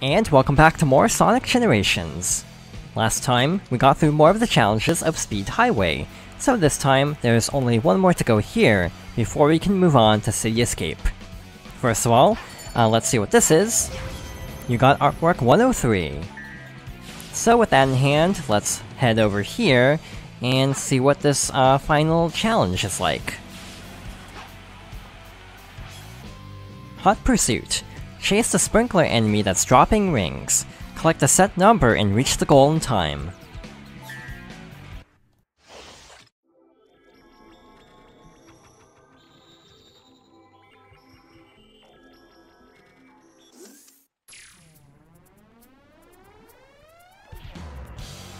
And welcome back to more Sonic Generations. Last time, we got through more of the challenges of Speed Highway, so this time, there's only one more to go here, before we can move on to City Escape. First of all, let's see what this is. You got Artwork 103. So with that in hand, let's head over here, and see what this final challenge is like. Hot Pursuit. Chase the sprinkler enemy that's dropping rings. Collect a set number and reach the goal in time.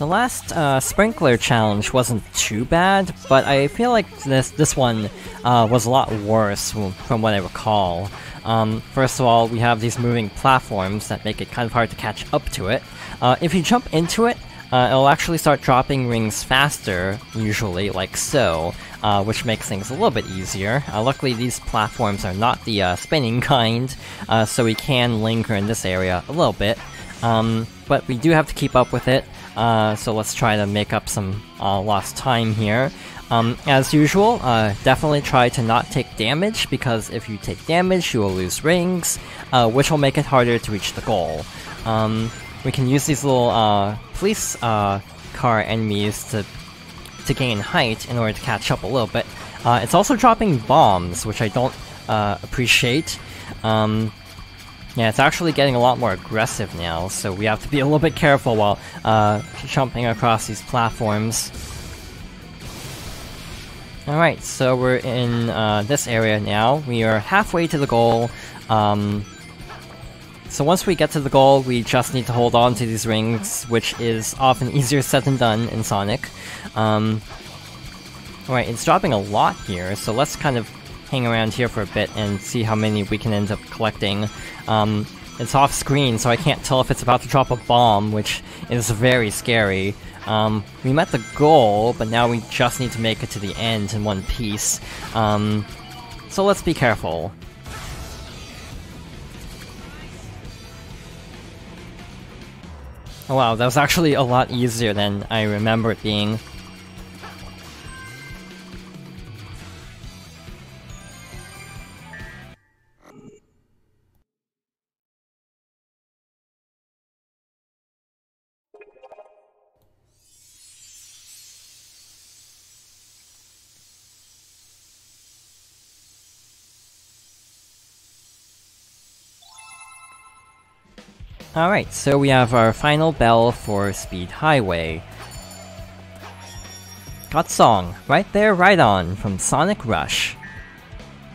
The last sprinkler challenge wasn't too bad, but I feel like this one was a lot worse from what I recall. First of all, we have these moving platforms that make it kind of hard to catch up to it. If you jump into it, it'll actually start dropping rings faster, usually, like so, which makes things a little bit easier. Luckily, these platforms are not the spinning kind, so we can linger in this area a little bit. But we do have to keep up with it, so let's try to make up some lost time here. As usual, definitely try to not take damage, because if you take damage, you will lose rings, which will make it harder to reach the goal. We can use these little police car enemies to gain height in order to catch up a little bit. It's also dropping bombs, which I don't appreciate. Yeah, it's actually getting a lot more aggressive now, so we have to be a little bit careful while jumping across these platforms. Alright, so we're in this area now. We are halfway to the goal. So once we get to the goal, we just need to hold on to these rings, which is often easier said than done in Sonic. Alright, it's dropping a lot here, so let's kind of hang around here for a bit and see how many we can end up collecting. It's off screen, so I can't tell if it's about to drop a bomb, which is very scary. We met the goal, but now we just need to make it to the end in one piece. So let's be careful. Oh wow, that was actually a lot easier than I remember it being. Alright, so we have our final bell for Speed Highway. Got song, Right There, Right On, from Sonic Rush.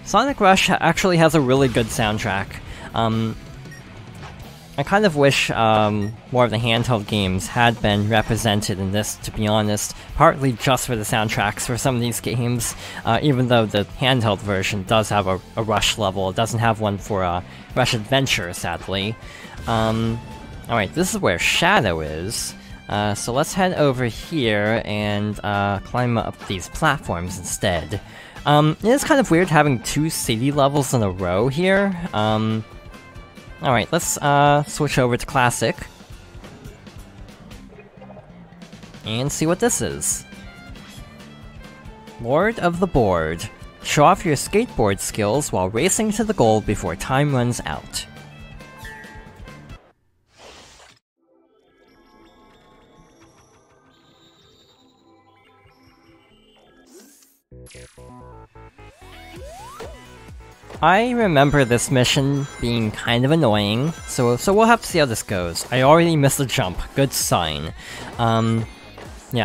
Sonic Rush actually has a really good soundtrack. I kind of wish more of the handheld games had been represented in this, to be honest, partly just for the soundtracks for some of these games, even though the handheld version does have a Rush level. It doesn't have one for Rush Adventure, sadly. Alright, this is where Shadow is, so let's head over here and climb up these platforms instead. It is kind of weird having two city levels in a row here. Alright, let's switch over to Classic. And see what this is. Lord of the Board. Show off your skateboard skills while racing to the goal before time runs out. I remember this mission being kind of annoying, so we'll have to see how this goes. I already missed a jump, good sign. Yeah,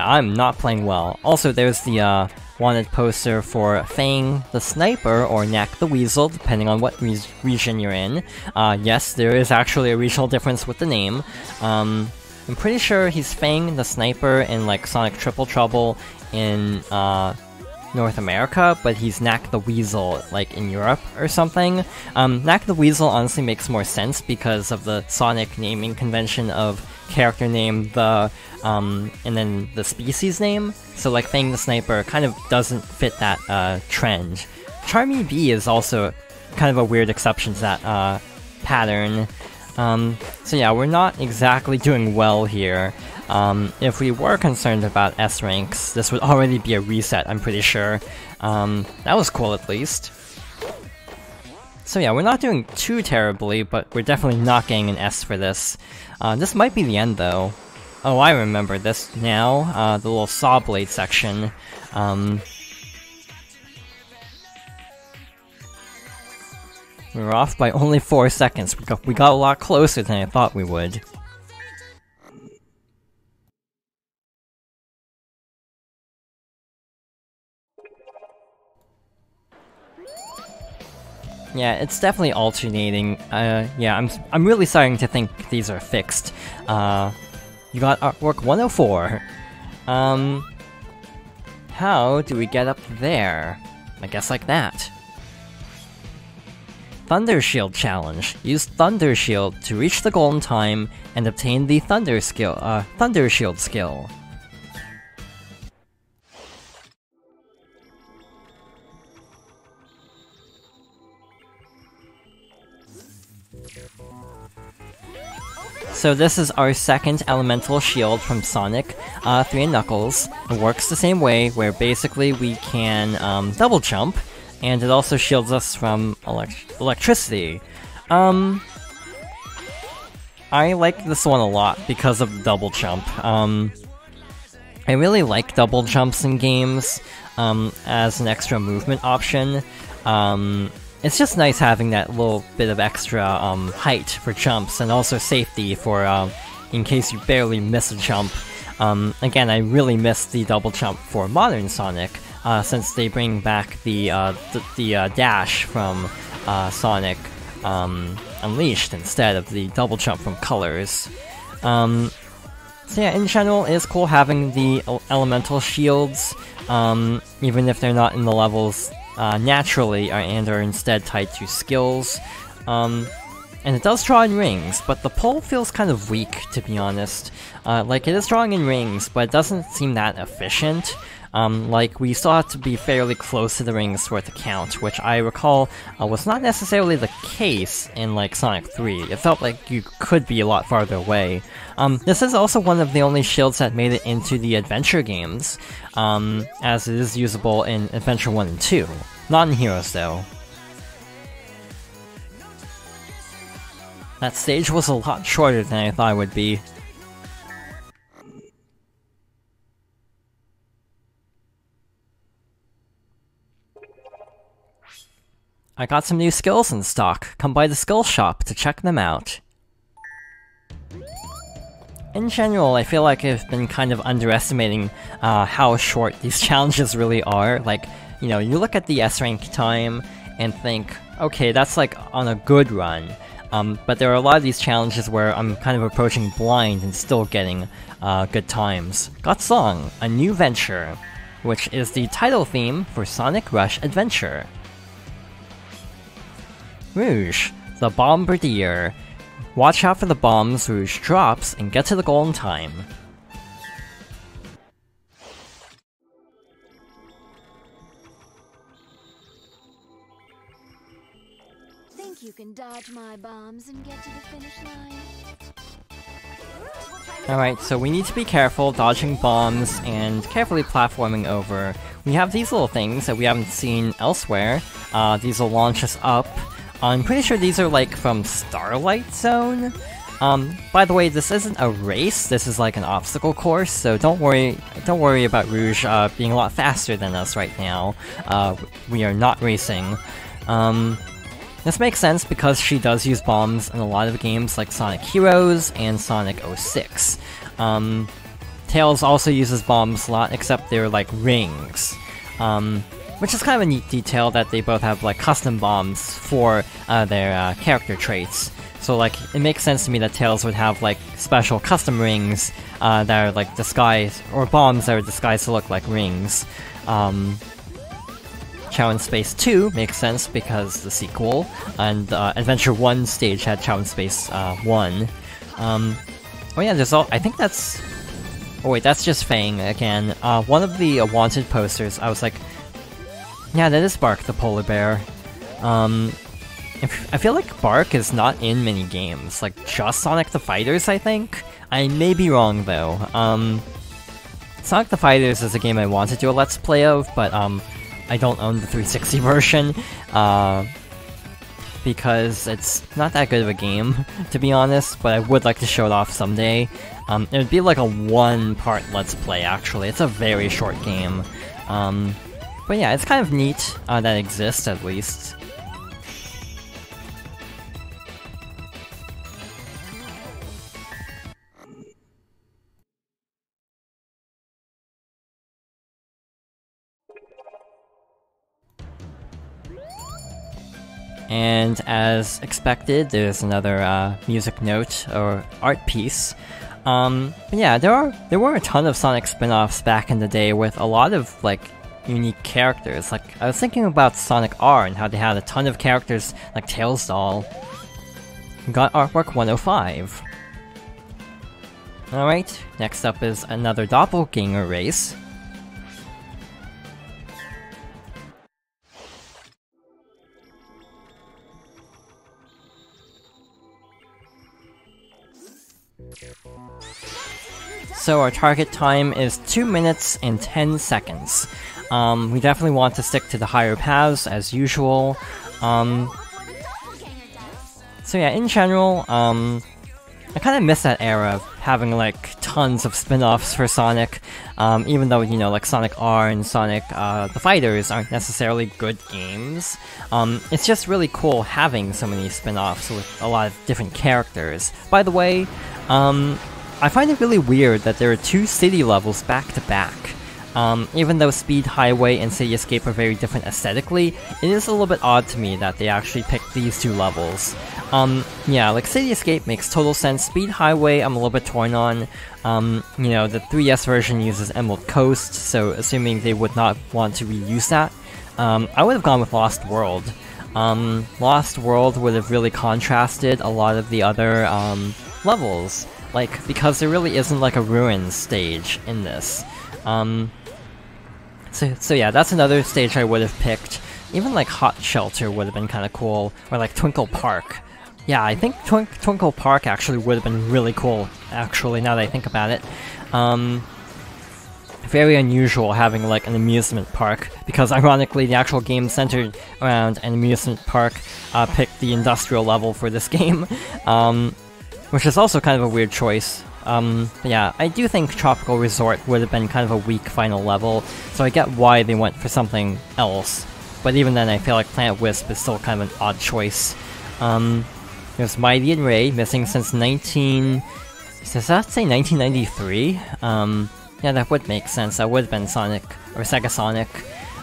I'm not playing well. Also, there's the wanted poster for Fang the Sniper, or Knack the Weasel, depending on what region you're in. Yes, there is actually a regional difference with the name. I'm pretty sure he's Fang the Sniper in, like, Sonic Triple Trouble in, North America, but he's Knack the Weasel, like, in Europe or something. Knack the Weasel honestly makes more sense because of the Sonic naming convention of character name, and then the species name. So, like, Fang the Sniper kind of doesn't fit that, trend. Charmy Bee is also kind of a weird exception to that, pattern. So yeah, we're not exactly doing well here. If we were concerned about S ranks, this would already be a reset, I'm pretty sure. That was cool at least. So yeah, we're not doing too terribly, but we're definitely not getting an S for this. This might be the end though. Oh, I remember this now, the little saw blade section. We were off by only 4 seconds. We got a lot closer than I thought we would. Yeah, it's definitely alternating. Yeah, I'm really starting to think these are fixed. You got artwork 104. How do we get up there? I guess like that. Thunder Shield Challenge. Use Thunder Shield to reach the goal in time and obtain the Thunder Shield skill. So this is our second elemental shield from Sonic 3 and Knuckles. It works the same way, where basically we can double jump, and it also shields us from electricity. I like this one a lot because of the double jump. I really like double jumps in games as an extra movement option. It's just nice having that little bit of extra height for jumps, and also safety for in case you barely miss a jump. Again, I really miss the double jump for modern Sonic, since they bring back the dash from Sonic Unleashed instead of the double jump from Colors. So yeah, in general, it's cool having the elemental shields, even if they're not in the levels naturally, and are instead tied to skills. And it does draw in rings, but the pull feels kind of weak, to be honest. Like, it is drawing in rings, but it doesn't seem that efficient. Like, we still have to be fairly close to the rings for it to count, which I recall was not necessarily the case in, like, Sonic 3. It felt like you could be a lot farther away. This is also one of the only shields that made it into the adventure games, as it is usable in Adventure 1 and 2. Not in Heroes, though. That stage was a lot shorter than I thought it would be. I got some new skills in stock. Come by the skill shop to check them out. In general, I feel like I've been kind of underestimating how short these challenges really are. Like, you know, you look at the S-rank time and think, okay, that's like on a good run. But there are a lot of these challenges where I'm kind of approaching blind and still getting good times. Got Song, a new venture, which is the title theme for Sonic Rush Adventure. Rouge, the Bombardier. Watch out for the bombs Rouge drops and get to the goal in time. Think you can dodge my bombs and get to the finish line? Alright, so we need to be careful dodging bombs and carefully platforming over. We have these little things that we haven't seen elsewhere. These will launch us up. I'm pretty sure these are like from Starlight Zone. By the way, this isn't a race, this is like an obstacle course, so don't worry about Rouge being a lot faster than us right now. We are not racing. This makes sense because she does use bombs in a lot of games like Sonic Heroes and Sonic 06. Tails also uses bombs a lot, except they're like rings. Which is kind of a neat detail that they both have like custom bombs for their character traits. So like, it makes sense to me that Tails would have like special custom rings that are like disguised, or bombs that are disguised to look like rings. Chao in Space 2 makes sense because the sequel, and Adventure 1 stage had Chao in Space 1. Oh yeah, there's I think that's... Oh wait, that's just Fang again. One of the wanted posters, I was like, yeah, that is Bark the Polar Bear. I feel like Bark is not in many games, like just Sonic the Fighters, I think? I may be wrong though. Sonic the Fighters is a game I want to do a Let's Play of, but I don't own the 360 version, because it's not that good of a game, to be honest, but I would like to show it off someday. It would be like a one-part Let's Play, actually. It's a very short game. But yeah, it's kind of neat that it exists, at least. And as expected, there's another music note or art piece. But yeah, there were a ton of Sonic spin-offs back in the day with a lot of like unique characters. Like I was thinking about Sonic R and how they had a ton of characters like Tails Doll. We got artwork 105. Alright, next up is another Doppelganger Race. So our target time is 2 minutes and 10 seconds. We definitely want to stick to the higher paths as usual. So yeah, in general, I kind of miss that era of having like tons of spin-offs for Sonic, even though, you know, like Sonic R and Sonic the Fighters aren't necessarily good games. It's just really cool having so many spin-offs with a lot of different characters. By the way, I find it really weird that there are 2 city levels back to back. Even though Speed Highway and City Escape are very different aesthetically, it is a little bit odd to me that they actually picked these 2 levels. Yeah, like City Escape makes total sense. Speed Highway I'm a little bit torn on. You know, the 3DS version uses Emerald Coast, so assuming they would not want to reuse that, I would have gone with Lost World. Lost World would have really contrasted a lot of the other levels, like, because there really isn't like a ruins stage in this. So yeah, that's another stage I would have picked. Even like Hot Shelter would have been kind of cool, or like Twinkle Park. Yeah, I think Twinkle Park actually would have been really cool, actually, now that I think about it. Very unusual having like an amusement park, because ironically the actual game centered around an amusement park picked the industrial level for this game, which is also kind of a weird choice. But yeah, I do think Tropical Resort would have been kind of a weak final level, so I get why they went for something else. But even then, I feel like Planet Wisp is still kind of an odd choice. There's Mighty and Ray, missing since does that say 1993? Yeah, that would make sense. That would have been Sonic, or Sega Sonic.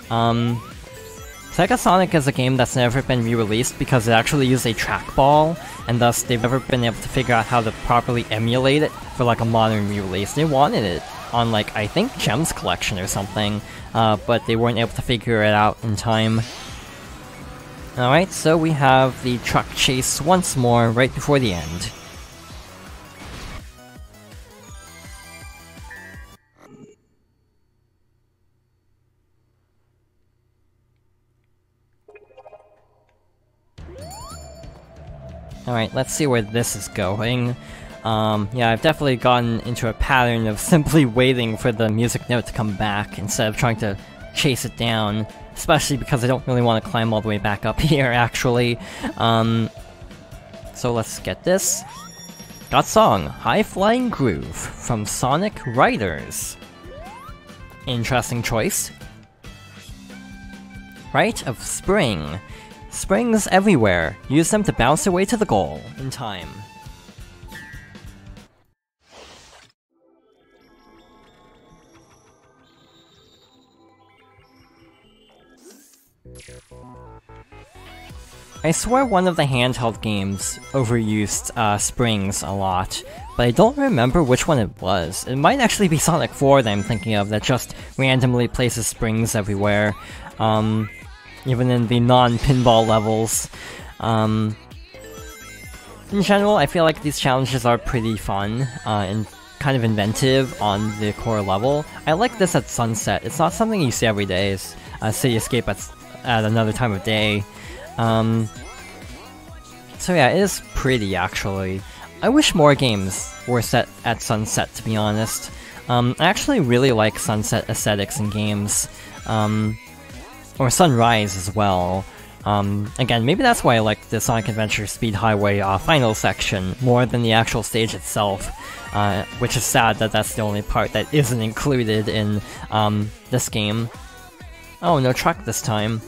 Sega Sonic is a game that's never been re-released because it actually used a trackball, and thus they've never been able to figure out how to properly emulate it for like a modern re-release. They wanted it on like, I think, Gems Collection or something, but they weren't able to figure it out in time. Alright, so we have the truck chase once more right before the end. Alright, let's see where this is going. Yeah, I've definitely gotten into a pattern of simply waiting for the music note to come back instead of trying to chase it down, especially because I don't really want to climb all the way back up here, actually. So let's get this. Got song, High Flying Groove, from Sonic Riders. Interesting choice. Rite of Spring. Springs everywhere. Use them to bounce their way to the goal in time. I swear one of the handheld games overused springs a lot, but I don't remember which one it was. It might actually be Sonic 4 that I'm thinking of that just randomly places springs everywhere. Even in the non-pinball levels. In general, I feel like these challenges are pretty fun, and kind of inventive on the core level. I like this at sunset. It's not something you see every day. It's City Escape at another time of day. So yeah, it is pretty actually. I wish more games were set at sunset, to be honest. I actually really like sunset aesthetics in games. Or sunrise as well. Again, maybe that's why I like the Sonic Adventure Speed Highway final section more than the actual stage itself, which is sad that that's the only part that isn't included in this game. Oh, no truck this time.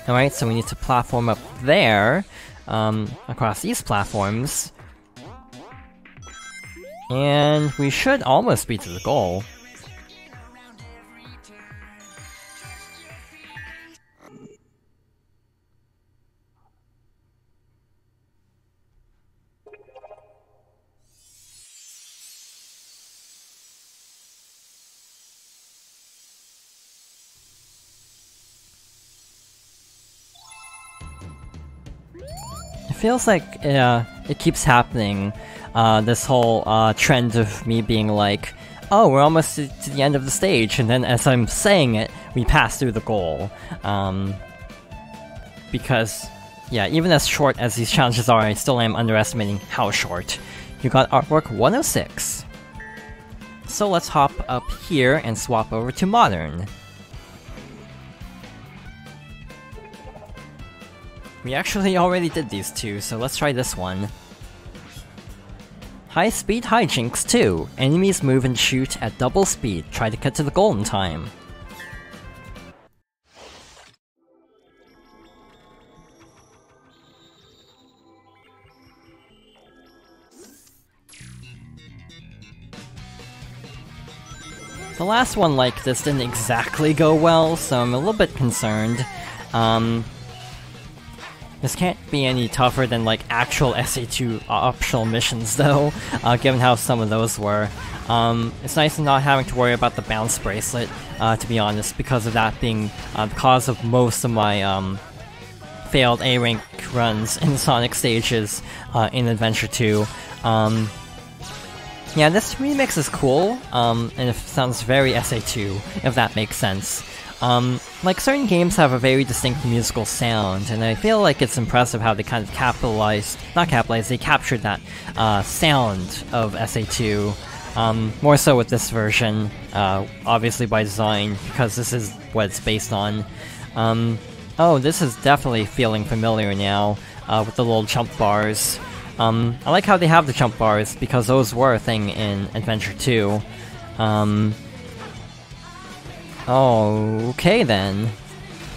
Alright, so we need to platform up there, across these platforms. And we should almost be to the goal. It feels like it keeps happening, this whole trend of me being like, oh, we're almost to the end of the stage, and then as I'm saying it, we pass through the goal. Because, yeah, even as short as these challenges are, I still am underestimating how short. You got artwork 106. So let's hop up here and swap over to Modern. We actually already did these two, so let's try this one. High speed high Jinx 2. Enemies move and shoot at double speed. Try to cut to the goal in time. The last one like this didn't exactly go well, so I'm a little bit concerned. This can't be any tougher than, like, actual SA2 optional missions, though, given how some of those were. It's nice not having to worry about the bounce bracelet, to be honest, because of that being the cause of most of my failed A-rank runs in Sonic stages in Adventure 2. Yeah, this remix is cool, and it sounds very SA2, if that makes sense. Like, certain games have a very distinct musical sound, and I feel like it's impressive how they kind of they captured that sound of SA2, more so with this version, obviously by design, because this is what it's based on. Oh, this is definitely feeling familiar now, with the little jump bars. I like how they have the jump bars, because those were a thing in Adventure 2. Oh, okay then.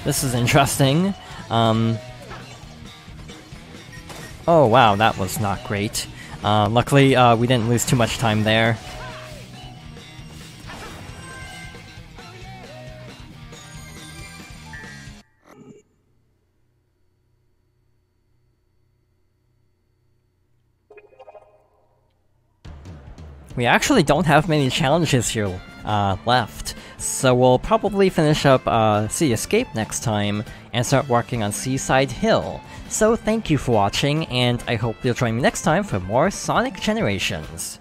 This is interesting. Oh wow, that was not great. Luckily, we didn't lose too much time there. We actually don't have many challenges here left, so we'll probably finish up Sea Escape next time and start working on Seaside Hill. So thank you for watching, and I hope you'll join me next time for more Sonic Generations.